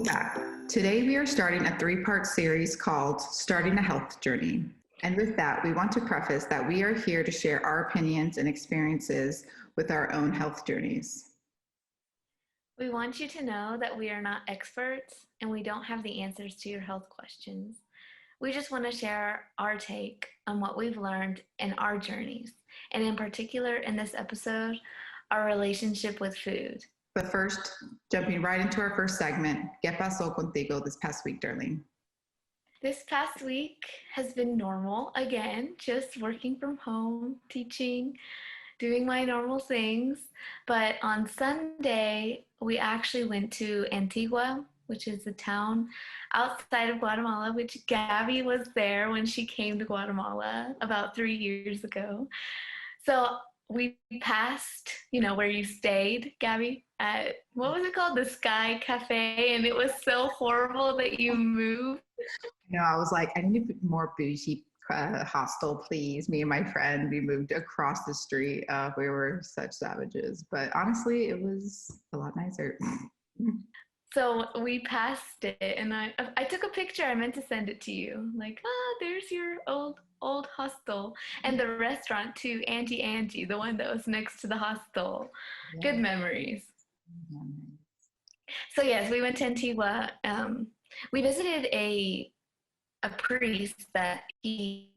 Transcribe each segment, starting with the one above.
Welcome back. Today we are starting a three-part series called Starting a Health Journey. And with that, we want to preface that we are here to share our opinions and experiences with our own health journeys. We want you to know that we are not experts and we don't have the answers to your health questions. We just want to share our take on what we've learned in our journeys, and in particular in this episode, our relationship with food. But first, jumping right into our first segment, ¿Qué pasó contigo this past week, Darlene? This past week has been normal again, just working from home, teaching, doing my normal things. But on Sunday, we actually went to Antigua, which is a town outside of Guatemala, which Gabby was there when she came to Guatemala about 3 years ago. So we passed, where you stayed, Gabby, at, what was it called? The Sky Cafe. And it was so horrible that you moved. I was like, I need a more bougie hostel, please. Me and my friend, we moved across the street. We were such savages, but honestly, it was a lot nicer. So we passed it, and I took a picture. I meant to send it to you. Like, there's your old hostel, and the restaurant too, Auntie Angie, the one that was next to the hostel. Yeah. Good memories. So yes, we went to Antigua. We visited a priest that he's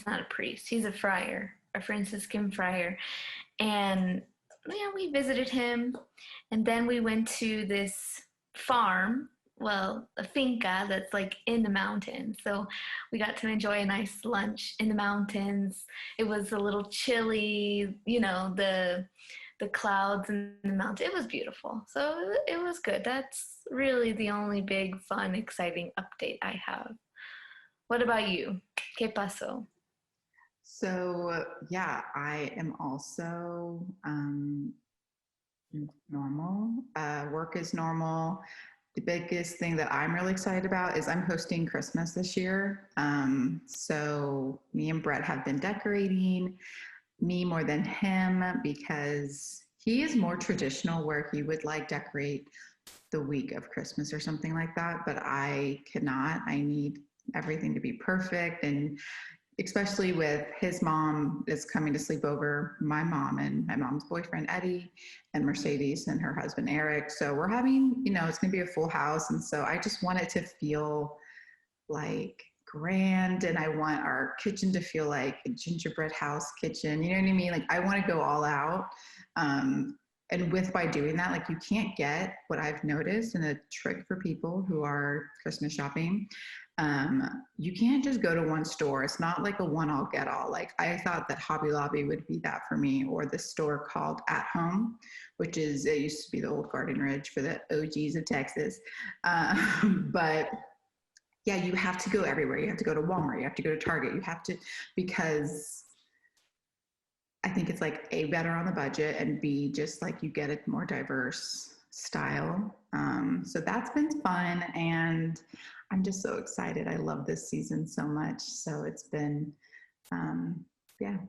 not a priest. He's a friar, a Franciscan friar, and we visited him, and then we went to this farm, a finca that's like in the mountains. So we got to enjoy a nice lunch in the mountains. It was a little chilly, the clouds in the mountain. It was beautiful. So it was good. That's really the only big, fun, exciting update I have. What about you? ¿Qué pasó? So, I am also normal. Work is normal. The biggest thing that I'm really excited about is I'm hosting Christmas this year. So me and Brett have been decorating, me more than him, because he is more traditional where he would decorate the week of Christmas or something like that. But I cannot. I need everything to be perfect, and especially with his mom is coming to sleep over, my mom and my mom's boyfriend Eddie and Mercedes and her husband Eric. So we're having, it's going to be a full house, and so I just want it to feel like grand, and I want our kitchen to feel like a gingerbread house kitchen. You know what I mean? Like I want to go all out. And by doing that, you can't get what I've noticed, and a trick for people who are Christmas shopping, you can't just go to one store. It's not like a one all get all. Like I thought that Hobby Lobby would be that for me, or this store called At Home, which it used to be the old Garden Ridge for the OGs of Texas. But yeah, you have to go everywhere. You have to go to Walmart. You have to go to Target. You have to, because I think it's A, better on the budget, and B, just you get a more diverse style. So that's been fun, and I'm just so excited. I love this season so much. So it's been,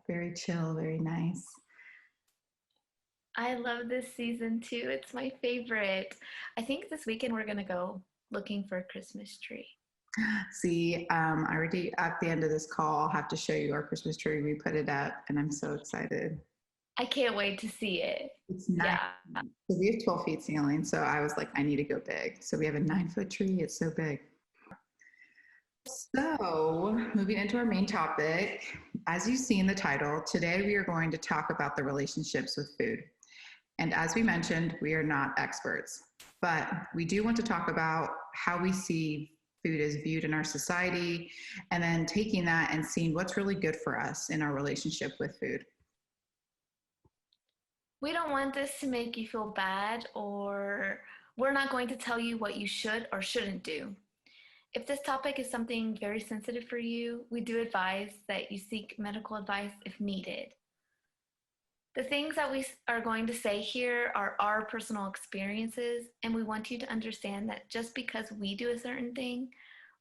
very chill, very nice. I love this season too. It's my favorite. I think this weekend we're going to go looking for a Christmas tree. See, I already at the end of this call, I'll have to show you our Christmas tree. We put it up, and I'm so excited. I can't wait to see it. It's 9. Yeah. So we have 12 feet ceiling. So I was like, I need to go big. So we have a 9-foot tree. It's so big. So moving into our main topic, as you see in the title, today we are going to talk about the relationships with food. And as we mentioned, we are not experts, but we do want to talk about how we see food is viewed in our society, and then taking that and seeing what's really good for us in our relationship with food. We don't want this to make you feel bad, or we're not going to tell you what you should or shouldn't do. If this topic is something very sensitive for you, we do advise that you seek medical advice if needed. The things that we are going to say here are our personal experiences, and we want you to understand that just because we do a certain thing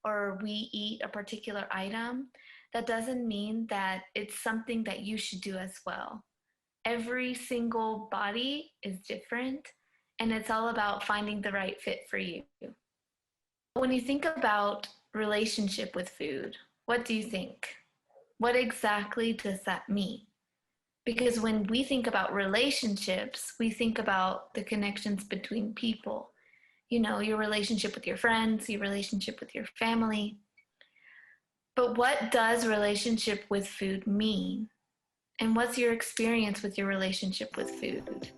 or we eat a particular item, that doesn't mean that it's something that you should do as well. Every single body is different, and it's all about finding the right fit for you. when you think about relationship with food, what do you think? What exactly does that mean? Because when we think about relationships, we think about the connections between people. You know, your relationship with your friends, your relationship with your family. But what does relationship with food mean? And what's your experience with your relationship with food?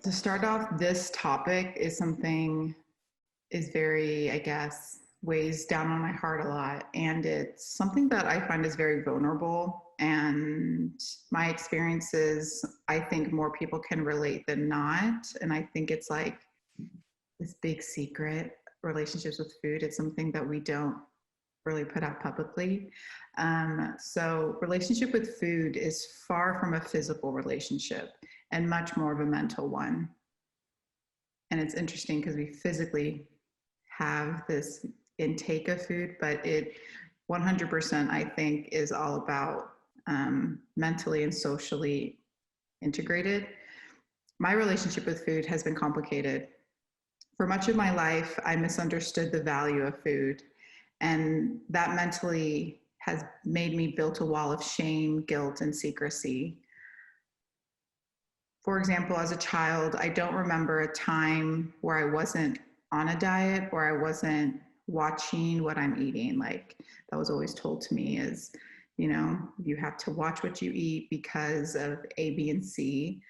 To start off, this topic is something is very, I guess, weighs down on my heart a lot. And it's something that I find is very vulnerable. And my experiences, I think more people can relate than not. And I think it's like this big secret relationships with food. It's something that we don't really put out publicly. So relationship with food is far from a physical relationship and much more of a mental one. And it's interesting because we physically have this intake of food, but it 100%, I think, is all about mentally and socially integrated. My relationship with food has been complicated. For much of my life, I misunderstood the value of food, and that mentally has made me build a wall of shame, guilt, and secrecy. For example, as a child, I don't remember a time where I wasn't on a diet or I wasn't watching what I'm eating. Like that was always told to me is, you know, you have to watch what you eat because of A, B, and C.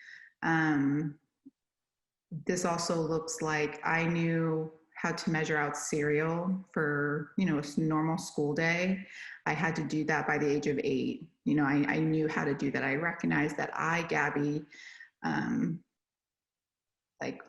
This also looks like I knew how to measure out cereal for, you know, a normal school day. I had to do that by the age of 8. You know, I knew how to do that. I recognized that Gabby, like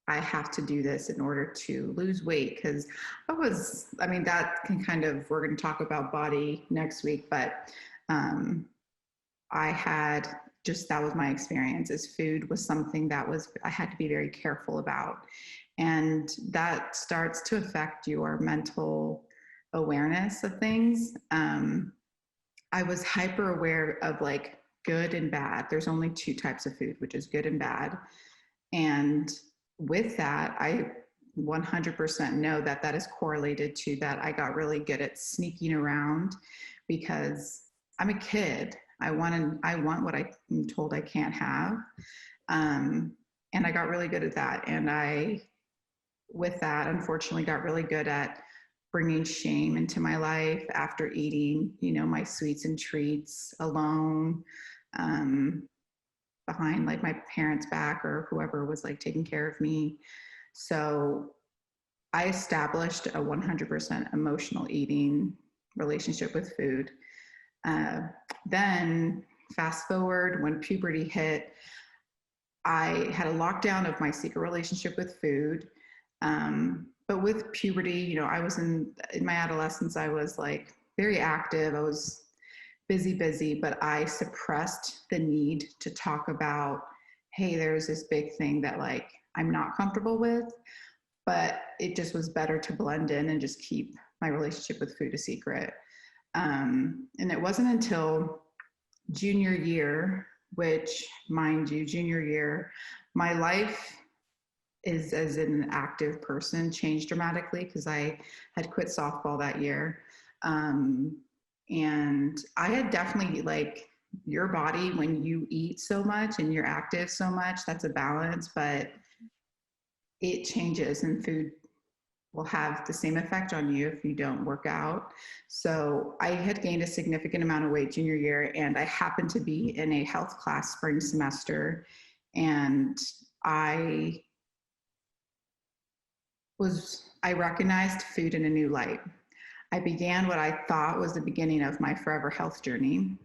I have to do this in order to lose weight because I mean, that can kind of, we're going to talk about body next week, but I had just, that was my experience is food was something that was, I had to be very careful about. And that starts to affect your mental awareness of things. I was hyper aware of like good and bad. There's only 2 types of food, which is good and bad. And with that, I 100% know that that is correlated to that I got really good at sneaking around because I'm a kid. I want what I'm told I can't have. And I got really good at that. And I, with that, unfortunately got really good at bringing shame into my life after eating, you know, my sweets and treats alone, behind like my parents' back or whoever was like taking care of me. So I established a 100% emotional eating relationship with food. Then fast forward, when puberty hit, I had a lockdown of my secret relationship with food. But with puberty, you know, I was in my adolescence, I was like very active. I was busy, but I suppressed the need to talk about, hey, there's this big thing that like I'm not comfortable with, but it just was better to blend in and just keep my relationship with food a secret. And it wasn't until junior year, which mind you, junior year, my life is as an active person changed dramatically because I had quit softball that year. And I had definitely like your body when you eat so much and you're active so much, that's a balance, but it changes and food will have the same effect on you if you don't work out. So I had gained a significant amount of weight junior year and I happened to be in a health class spring semester and I recognized food in a new light. I began what I thought was the beginning of my forever health journey.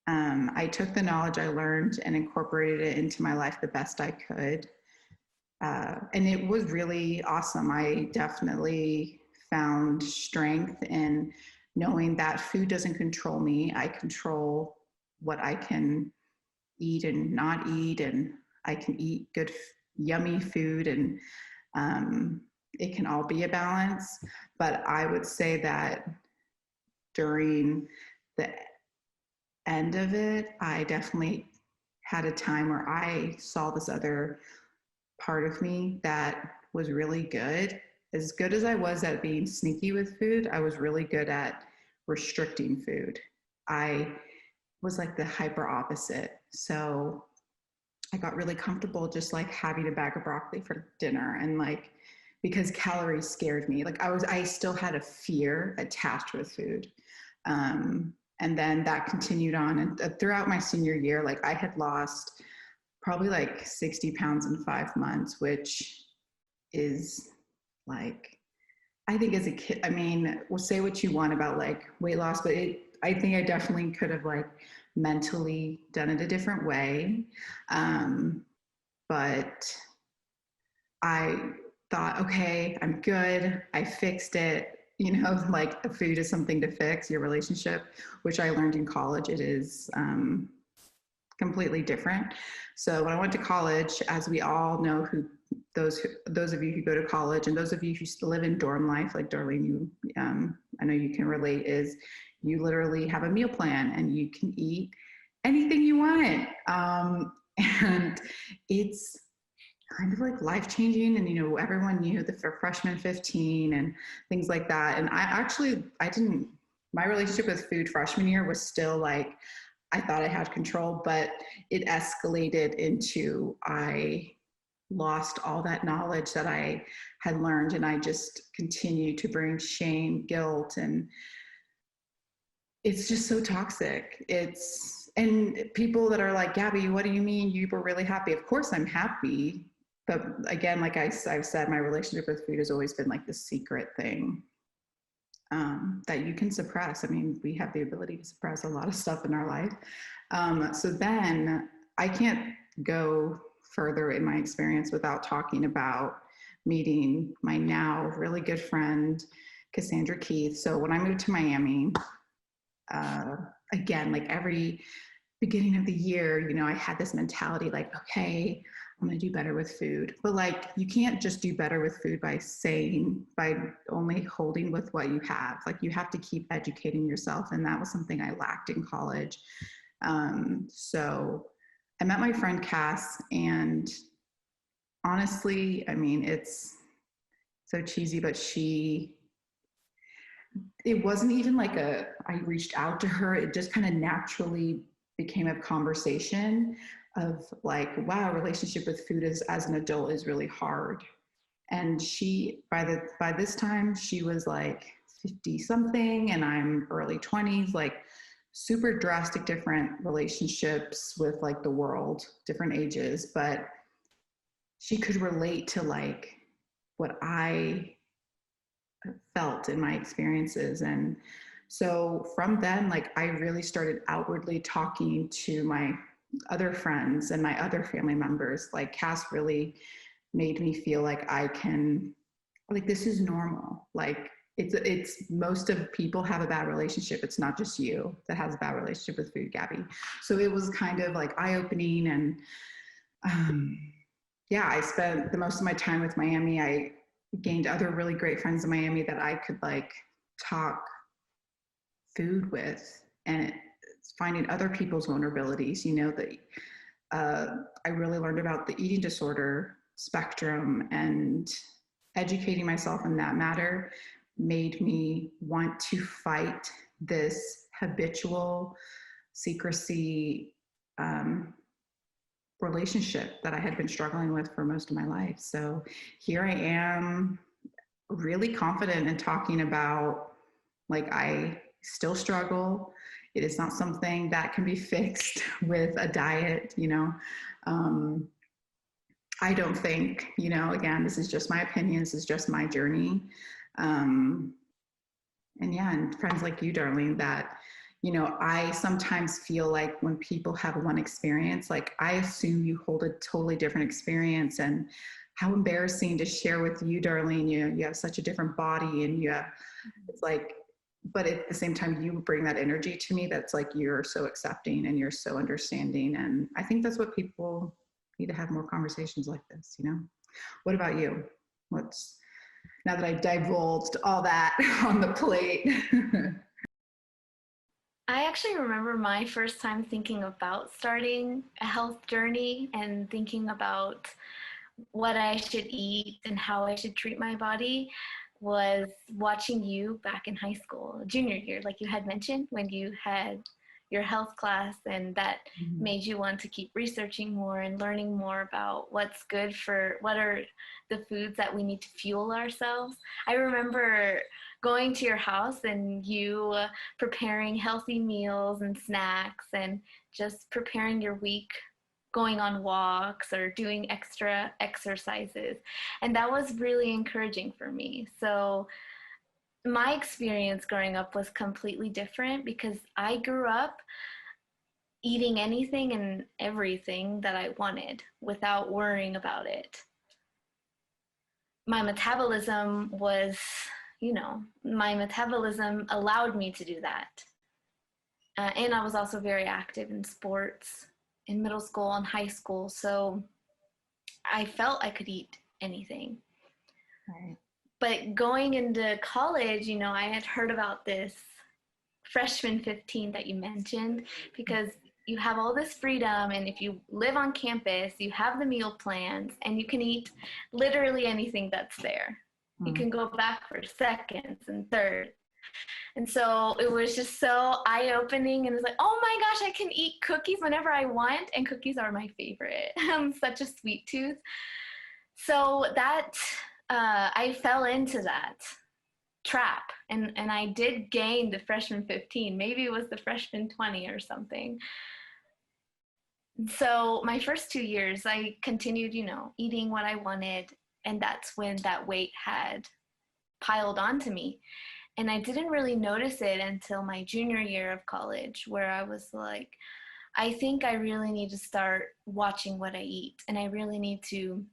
I took the knowledge I learned and incorporated it into my life the best I could. And it was really awesome. I definitely found strength in knowing that food doesn't control me. I control what I can eat and not eat, and I can eat good, yummy food, and it can all be a balance. But I would say that during the end of it, I definitely had a time where I saw this other part of me that was really good. As good as I was at being sneaky with food, I was really good at restricting food. I was like the hyper opposite. So I got really comfortable just like having a bag of broccoli for dinner, and like because calories scared me. Like I still had a fear attached with food. And then that continued on. And throughout my senior year, like I had lost probably like 60 pounds in 5 months, which is like, I think as a kid, I mean, we'll say what you want about like weight loss, but I think I definitely could have like mentally done it a different way. But I thought, okay, I'm good. I fixed it. You know, like the food is something to fix your relationship, which I learned in college. It is completely different. So when I went to college, as we all know, those of you who go to college and those of you who live in dorm life, like Darlene, you I know you can relate, is you literally have a meal plan and you can eat anything you want, and it's kind of like life changing. And you know, everyone knew the freshman 15 and things like that. And I didn't. My relationship with food freshman year was still like I thought I had control, but it escalated into I lost all that knowledge that I had learned, and I just continued to bring shame, guilt, and it's just so toxic. And people that are like, Gabby, what do you mean you were really happy? Of course I'm happy. But again, like I've said, my relationship with food has always been like the secret thing that you can suppress. I mean, we have the ability to suppress a lot of stuff in our life. So then I can't go further in my experience without talking about meeting my now really good friend, Cassandra Keith. So when I moved to Miami, again, like every beginning of the year, you know, I had this mentality like, okay, I'm going to do better with food. But like, you can't just do better with food by only holding with what you have. Like, you have to keep educating yourself. And that was something I lacked in college. So I met my friend Cass, and honestly, I mean, it's so cheesy, but it wasn't even like I reached out to her. It just kind of naturally became a conversation of like, wow, relationship with food as an adult is really hard. And by this time she was like 50 something and I'm early 20s, like super drastic different relationships with like the world, different ages, but she could relate to like what I felt in my experiences. And so from then, like I really started outwardly talking to my other friends and my other family members. Like Cass really made me feel like I can, like, this is normal. Like it's most of people have a bad relationship. It's not just you that has a bad relationship with food, Gabby. So it was kind of like eye-opening. And um, yeah, I spent the most of my time with Miami. I gained other really great friends in Miami that I could like talk food with, and finding other people's vulnerabilities. You know, that I really learned about the eating disorder spectrum, and educating myself in that matter made me want to fight this habitual secrecy relationship that I had been struggling with for most of my life. So here I am, really confident in talking about, like, I still struggle. It is not something that can be fixed with a diet, you know. I don't think, you know, again, this is just my opinion, this is just my journey. Um, and yeah, and friends like you, Darlene, that, you know, I sometimes feel like when people have one experience, like I assume you hold a totally different experience. And how embarrassing to share with you, Darlene. You have such a different body, and you have, it's like, but at the same time, you bring that energy to me that's like, you're so accepting and you're so understanding. And I think that's what people need to have more conversations like this, you know? What about you? Now that I divulged all that on the plate. I actually remember my first time thinking about starting a health journey and thinking about what I should eat and how I should treat my body was watching you back in high school, junior year, like you had mentioned, when you had your health class, and that Mhm. made you want to keep researching more and learning more about what's good for what are the foods that we need to fuel ourselves. I remember going to your house and you preparing healthy meals and snacks and just preparing your week, going on walks or doing extra exercises. And that was really encouraging for me. So my experience growing up was completely different because I grew up eating anything and everything that I wanted without worrying about it. My metabolism was, my metabolism allowed me to do that. And I was also very active in sports in middle school and high school. So I felt I could eat anything. Right. But going into college, I had heard about this freshman 15 that you mentioned, because you have all this freedom, and if you live on campus you have the meal plans and you can eat literally anything that's there. You Mm. can go back for seconds and thirds. And so it was just so eye-opening, and it's like, oh my gosh, I can eat cookies whenever I want, and cookies are my favorite. I'm such a sweet tooth. So that I fell into that trap, and I did gain the freshman 15. Maybe it was the freshman 20 or something. So my first 2 years I continued, eating what I wanted, and that's when that weight had piled onto me. And I didn't really notice it until my junior year of college, where I was like, I think I really need to start watching what I eat, and I really need to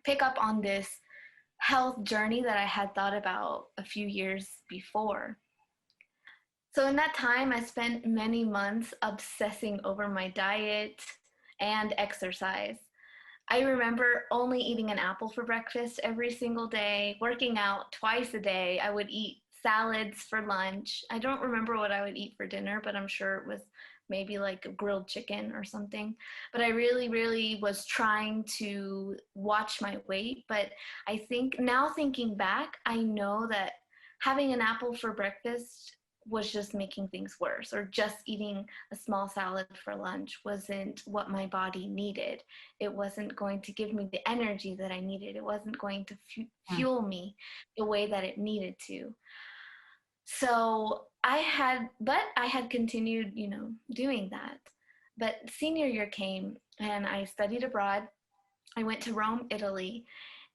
pick up on this health journey that I had thought about a few years before. So in that time, I spent many months obsessing over my diet and exercise. I remember only eating an apple for breakfast every single day, working out twice a day. I would eat salads for lunch. I don't remember what I would eat for dinner, but I'm sure it was maybe like a grilled chicken or something. But I really, really was trying to watch my weight. But I think now, thinking back, I know that having an apple for breakfast was just making things worse, or just eating a small salad for lunch wasn't what my body needed. It wasn't going to give me the energy that I needed. It wasn't going to Mm. fuel me the way that it needed to. So I had continued, doing that. But senior year came and I studied abroad. I went to Rome, Italy.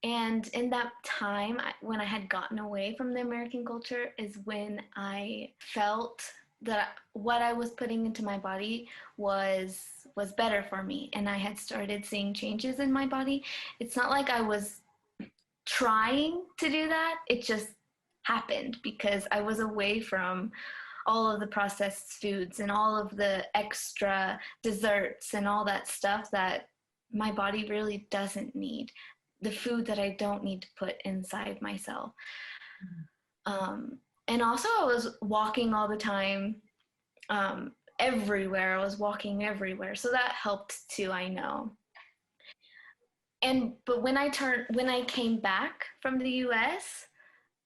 And in that time, when I had gotten away from the American culture, is when I felt that what I was putting into my body was better for me, and I had started seeing changes in my body. It's not like I was trying to do that; it just happened because I was away from all of the processed foods and all of the extra desserts and all that stuff that my body really doesn't need, the food that I don't need to put inside myself. Um, and also, I was walking all the time, everywhere. I was walking everywhere, so that helped too. I know. But when I came back from the U.S.,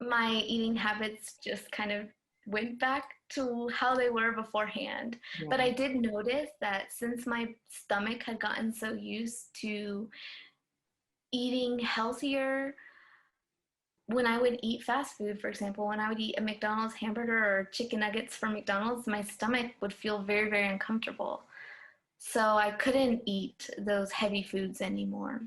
my eating habits just kind of went back to how they were beforehand. But Yeah. I did notice that since my stomach had gotten so used to eating healthier, when I would eat fast food, for example, when I would eat a McDonald's hamburger or chicken nuggets from McDonald's, my stomach would feel very, very uncomfortable. So I couldn't eat those heavy foods anymore.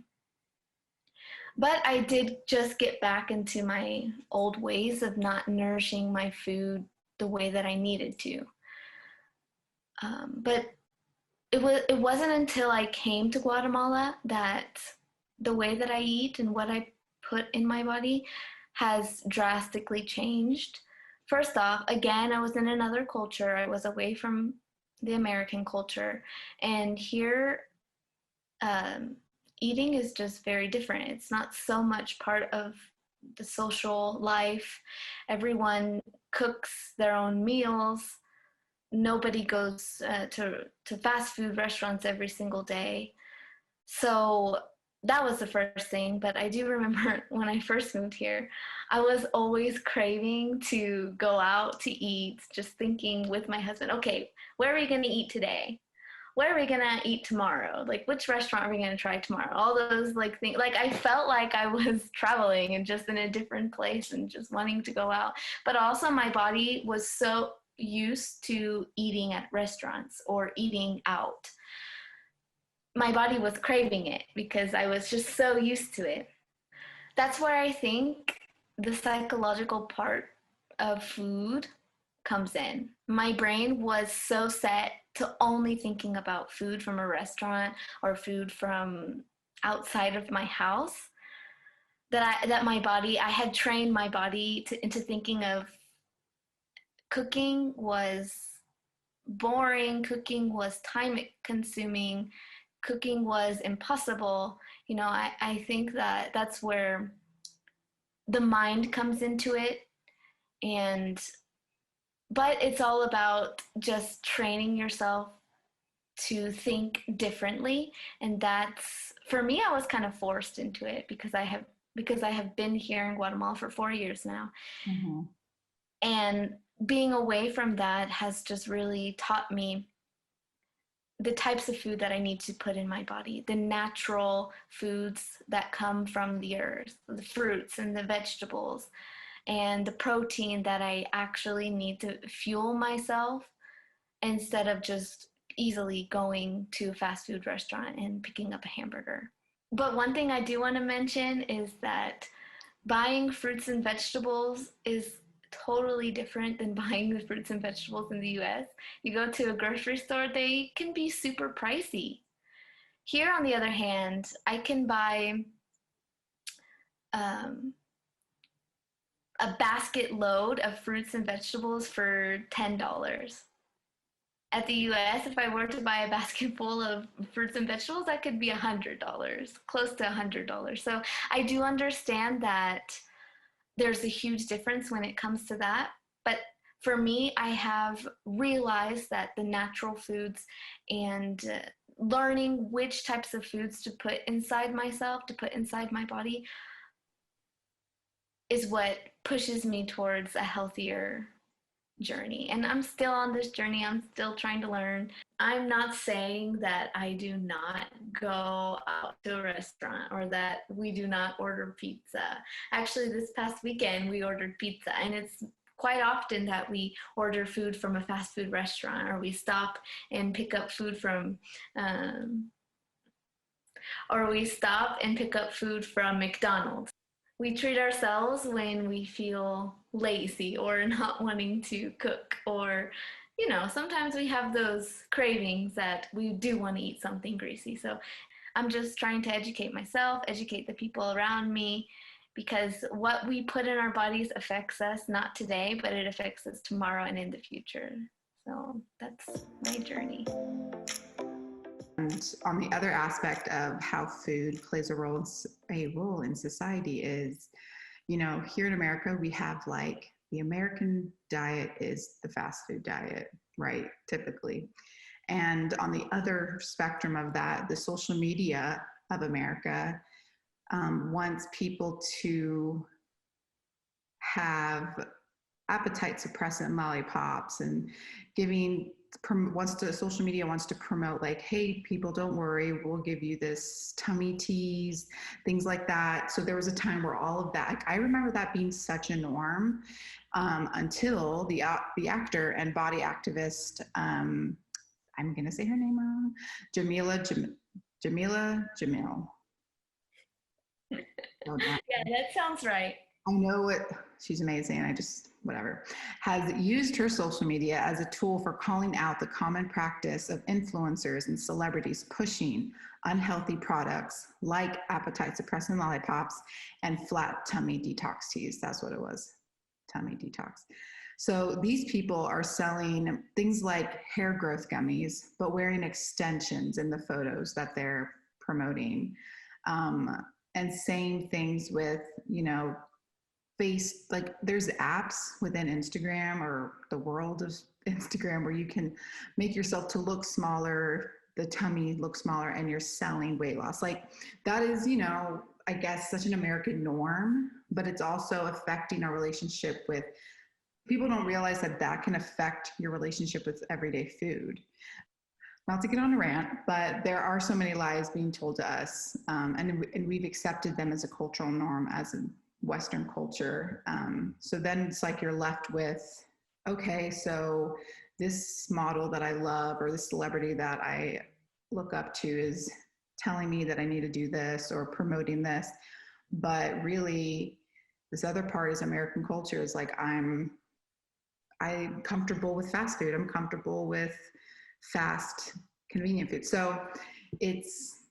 But I did just get back into my old ways of not nourishing my food the way that I needed to. But it wasn't until I came to Guatemala that the way that I eat and what I put in my body has drastically changed. First off, again, I was in another culture. I was away from the American culture, and here um, eating is just very different. It's not so much part of the social life. Everyone cooks their own meals. Nobody goes to fast food restaurants every single day. So that was the first thing. But I do remember when I first moved here, I was always craving to go out to eat, just thinking with my husband, okay, where are we going to eat today? Where are we gonna eat tomorrow? Like, which restaurant are we gonna try tomorrow? All those like things. Like, I felt like I was traveling and just in a different place and just wanting to go out. But also, my body was so used to eating at restaurants or eating out. My body was craving it because I was just so used to it. That's where I think the psychological part of food comes in. My brain was so set to only thinking about food from a restaurant or food from outside of my house that my body, I had trained my body into thinking of cooking was boring, cooking was time consuming, cooking was impossible. I think that that's where the mind comes into it. And but it's all about just training yourself to think differently. And that's, for me, I was kind of forced into it because I have been here in Guatemala for 4 years now. Mm-hmm. And being away from that has just really taught me the types of food that I need to put in my body, the natural foods that come from the earth, the fruits and the vegetables, and the protein that I actually need to fuel myself instead of just easily going to a fast food restaurant and picking up a hamburger. But one thing I do want to mention is that buying fruits and vegetables is totally different than buying the fruits and vegetables in the US. You go to a grocery store, they can be super pricey. Here, on the other hand, I can buy um, a basket load of fruits and vegetables for $10. At the US, if I were to buy a basket full of fruits and vegetables, that could be $100, close to $100. So I do understand that there's a huge difference when it comes to that. But for me, I have realized that the natural foods and learning which types of foods to put inside myself, to put inside my body, is what pushes me towards a healthier journey. And I'm still on this journey. I'm still trying to learn. I'm not saying that I do not go out to a restaurant or that we do not order pizza. Actually, this past weekend we ordered pizza, and it's quite often that we order food from a fast food restaurant, or we stop and pick up food from McDonald's. We treat ourselves when we feel lazy or not wanting to cook, or sometimes we have those cravings that we do want to eat something greasy. So I'm just trying to educate myself, educate the people around me, because what we put in our bodies affects us not today, but it affects us tomorrow and in the future. So that's my journey. And on the other aspect of how food plays a role in society is, here in America, we have like the American diet is the fast food diet, right? Typically. And on the other spectrum of that, the social media of America wants people to have appetite suppressant lollipops and social media wants to promote like, hey, people, don't worry, we'll give you this tummy teas, things like that. So there was a time where all of that, I remember that being such a norm until the actor and body activist, I'm going to say her name wrong, Jamila Jamil. Yeah, that sounds right. I know it. She's amazing. Has used her social media as a tool for calling out the common practice of influencers and celebrities pushing unhealthy products like appetite suppressant lollipops and flat tummy detox teas. That's what it was. Tummy detox. So these people are selling things like hair growth gummies, but wearing extensions in the photos that they're promoting. And saying things with, face, like there's apps within Instagram or the world of Instagram where you can make yourself to look smaller, the tummy looks smaller and you're selling weight loss. Like that is, I guess such an American norm, but it's also affecting our relationship with people. Don't realize that that can affect your relationship with everyday food. Not to get on a rant, but there are so many lies being told to us, and we've accepted them as a cultural norm, as a Western culture. So then it's like you're left with, okay, so this model that I love or this celebrity that I look up to is telling me that I need to do this or promoting this. But really, this other part is American culture is like, I'm comfortable with fast food. I'm comfortable with fast, convenient food. So it's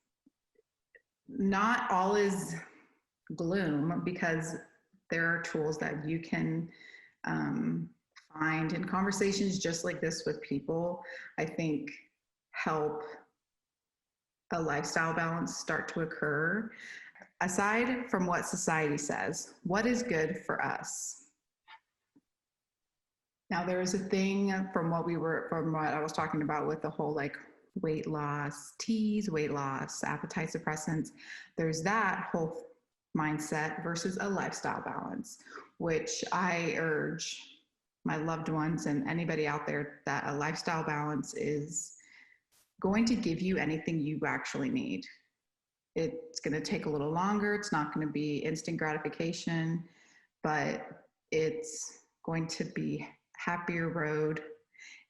not all is gloom, because there are tools that you can find in conversations just like this with people, I think help a lifestyle balance start to occur. Aside from what society says, what is good for us? Now, there is a thing from what I was talking about with the whole like weight loss teas, weight loss, appetite suppressants. There's that whole mindset versus a lifestyle balance, which I urge my loved ones and anybody out there that a lifestyle balance is going to give you anything you actually need. It's going to take a little longer. It's not going to be instant gratification, but it's going to be happier road.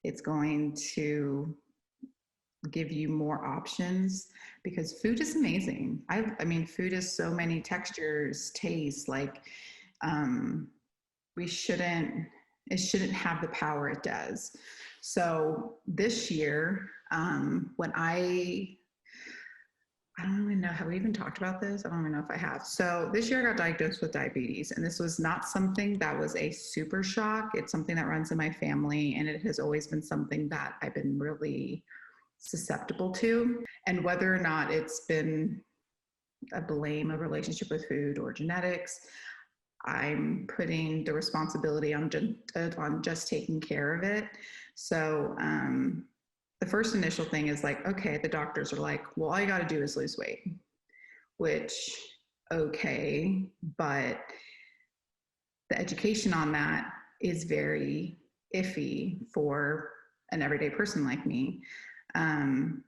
It's going to give you more options, because food is amazing. I mean, food is so many textures, tastes. Like, it shouldn't have the power it does. So this year, when I don't even know, have we even talked about this? I don't even know if I have. So this year I got diagnosed with diabetes, and this was not something that was a super shock. It's something that runs in my family, and it has always been something that I've been really susceptible to. And whether or not it's been a blame, a relationship with food, or genetics, I'm putting the responsibility on just taking care of it. So the first initial thing is like, okay, the doctors are like, well, all you got to do is lose weight, which, okay, but the education on that is very iffy for an everyday person like me. And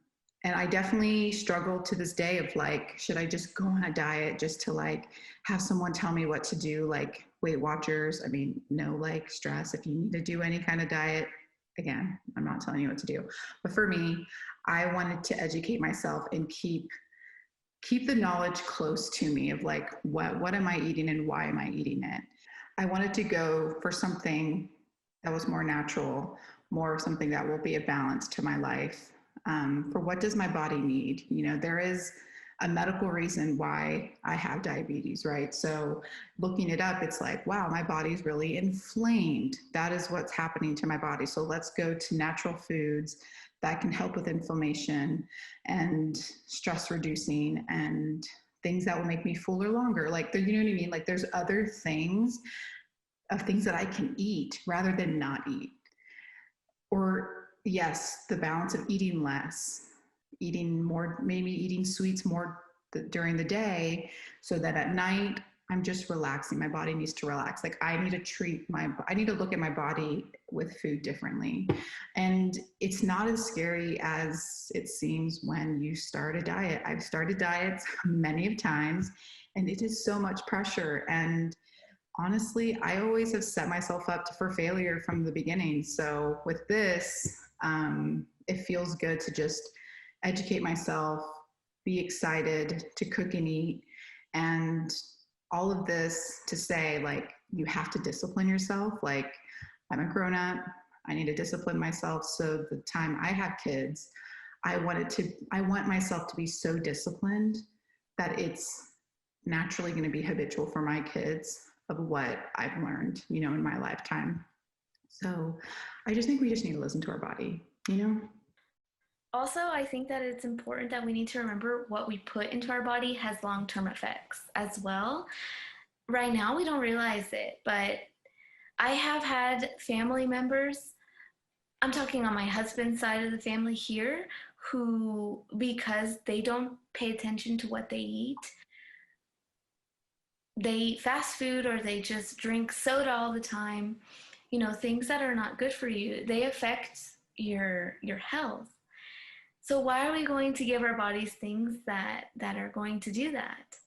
I definitely struggle to this day of like, should I just go on a diet just to like have someone tell me what to do? Like Weight Watchers, I mean, no like stress. If you need to do any kind of diet, again, I'm not telling you what to do. But for me, I wanted to educate myself and keep the knowledge close to me of like, what am I eating and why am I eating it? I wanted to go for something that was more natural, more something that will be a balance to my life. For what does my body need? There is a medical reason why I have diabetes, right? So looking it up, it's like, wow, my body's really inflamed. That is what's happening to my body. So let's go to natural foods that can help with inflammation and stress reducing and things that will make me fuller longer. Like, you know what I mean? Like there's other things that I can eat rather than not eat. Or yes, the balance of eating less, eating more, maybe eating sweets more during the day, so that at night I'm just relaxing. My body needs to relax. Like I need to look at my body with food differently. And it's not as scary as it seems when you start a diet. I've started diets many of times, and it is so much pressure. And honestly, I always have set myself up for failure from the beginning. So with this, it feels good to just educate myself, be excited to cook and eat, and all of this to say, like, you have to discipline yourself. Like, I'm a grown up, I need to discipline myself. So the time I have kids, I want myself to be so disciplined that it's naturally going to be habitual for my kids of what I've learned, in my lifetime. So I just think we just need to listen to our body. Also, I think that it's important that we need to remember what we put into our body has long-term effects as well. Right now, we don't realize it, but I have had family members, I'm talking on my husband's side of the family here, who, because they don't pay attention to what they eat, they eat fast food or they just drink soda all the time, things that are not good for you. They affect your health. So why are we going to give our bodies things that are going to do that?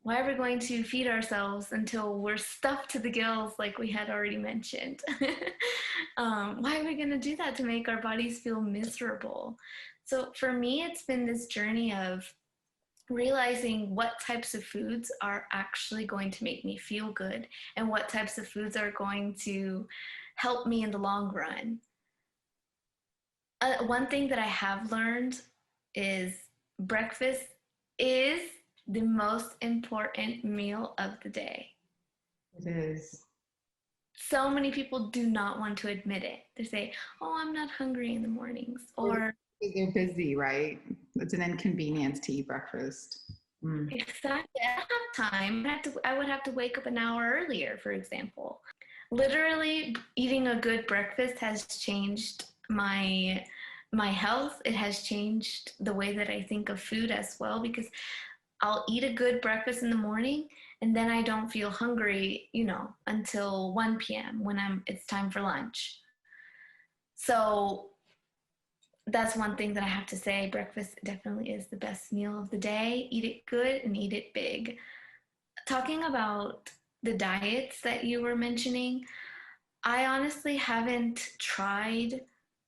Why are we going to feed ourselves until we're stuffed to the gills, like we had already mentioned? Why are we going to do that to make our bodies feel miserable? So for me, it's been this journey of realizing what types of foods are actually going to make me feel good and what types of foods are going to help me in the long run. One thing that I have learned is breakfast is the most important meal of the day. It is. So many people do not want to admit it. They say, "Oh, I'm not hungry in the mornings," or they're busy, right? It's an inconvenience to eat breakfast. Exactly. I don't have time. I would have to wake up an hour earlier, for example. Literally, eating a good breakfast has changed my health. It has changed the way that I think of food as well, because I'll eat a good breakfast in the morning and then I don't feel hungry, until 1 p.m. when it's time for lunch. So that's one thing that I have to say. Breakfast definitely is the best meal of the day. Eat it good and eat it big. Talking about the diets that you were mentioning, I honestly haven't tried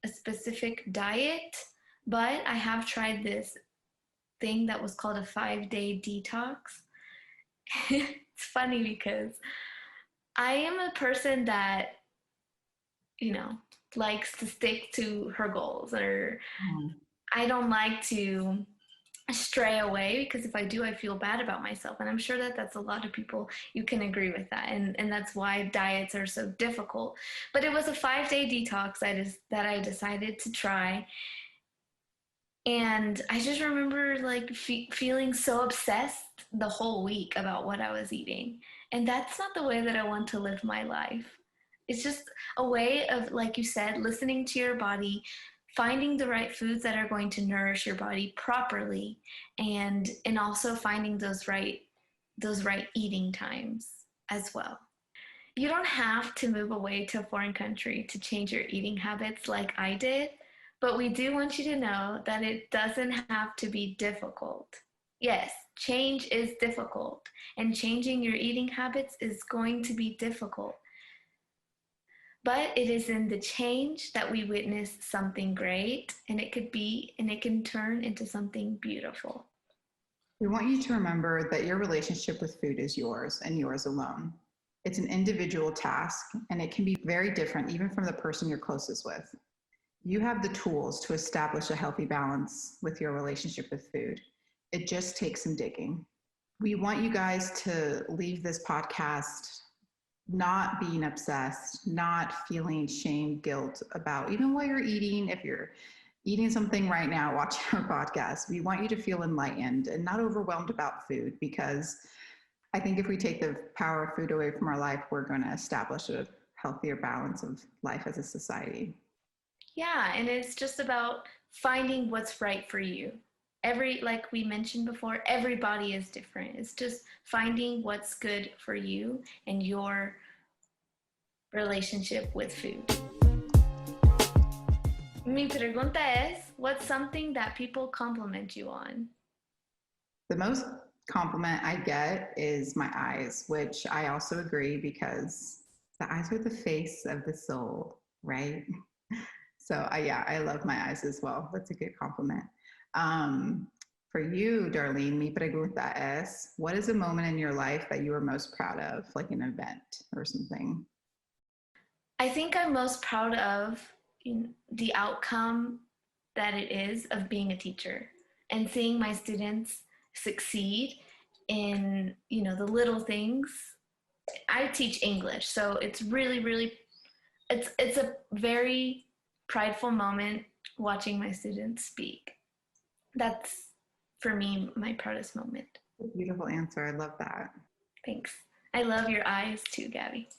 a specific diet, but I have tried this thing that was called a 5-day detox. It's funny because I am a person that, likes to stick to her goals, or I don't like to stray away, because if I do, I feel bad about myself. And I'm sure that that's a lot of people, you can agree with that. And that's why diets are so difficult. But it was a 5-day detox that I decided to try. And I just remember feeling so obsessed the whole week about what I was eating. And that's not the way that I want to live my life. It's just a way of, like you said, listening to your body, finding the right foods that are going to nourish your body properly, and also finding those right eating times as well. You don't have to move away to a foreign country to change your eating habits like I did, but we do want you to know that it doesn't have to be difficult. Yes, change is difficult, and changing your eating habits is going to be difficult. But it is in the change that we witness something great, and it can turn into something beautiful. We want you to remember that your relationship with food is yours and yours alone. It's an individual task, and it can be very different even from the person you're closest with. You have the tools to establish a healthy balance with your relationship with food. It just takes some digging. We want you guys to leave this podcast not being obsessed, not feeling shame, guilt about even while you're eating. If you're eating something right now, watching our podcast, we want you to feel enlightened and not overwhelmed about food, because I think if we take the power of food away from our life, we're going to establish a healthier balance of life as a society. Yeah, and it's just about finding what's right for you. Like we mentioned before, every body is different. It's just finding what's good for you and your relationship with food. Mi pregunta es, what's something that people compliment you on? The most compliment I get is my eyes, which I also agree, because the eyes are the face of the soul, right? So I love my eyes as well. That's a good compliment. For you, Darlene, mi pregunta es, what is a moment in your life that you are most proud of, like an event or something? I think I'm most proud of the outcome that it is of being a teacher and seeing my students succeed in, the little things. I teach English, so it's really, really, it's a very prideful moment watching my students speak. That's, for me, my proudest moment. Beautiful answer. I love that. Thanks. I love your eyes too, Gabby.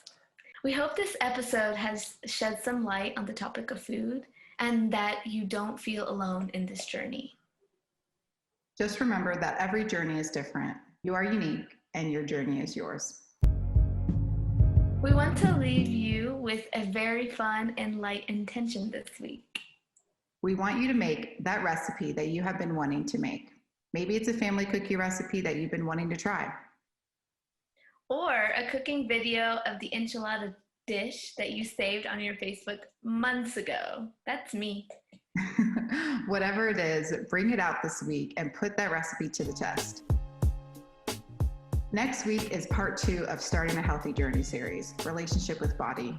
We hope this episode has shed some light on the topic of food and that you don't feel alone in this journey. Just remember that every journey is different. You are unique, and your journey is yours. We want to leave you with a very fun and light intention this week. We want you to make that recipe that you have been wanting to make. Maybe it's a family cookie recipe that you've been wanting to try. Or a cooking video of the enchilada dish that you saved on your Facebook months ago. That's me. Whatever it is, bring it out this week and put that recipe to the test. Next week is part 2 of Starting a Healthy Journey series, Relationship with Body.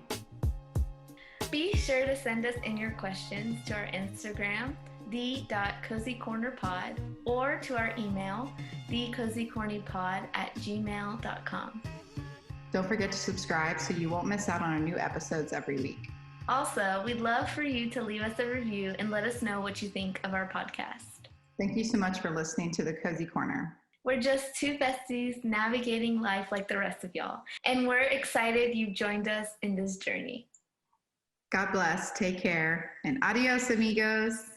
Be sure to send us in your questions to our Instagram, the.cozycornerpod, or to our email, thecozycornypod@gmail.com. Don't forget to subscribe so you won't miss out on our new episodes every week. Also, we'd love for you to leave us a review and let us know what you think of our podcast. Thank you so much for listening to The Cozy Corner. We're just two besties navigating life like the rest of y'all, and we're excited you've joined us in this journey. God bless, take care, and adios, amigos.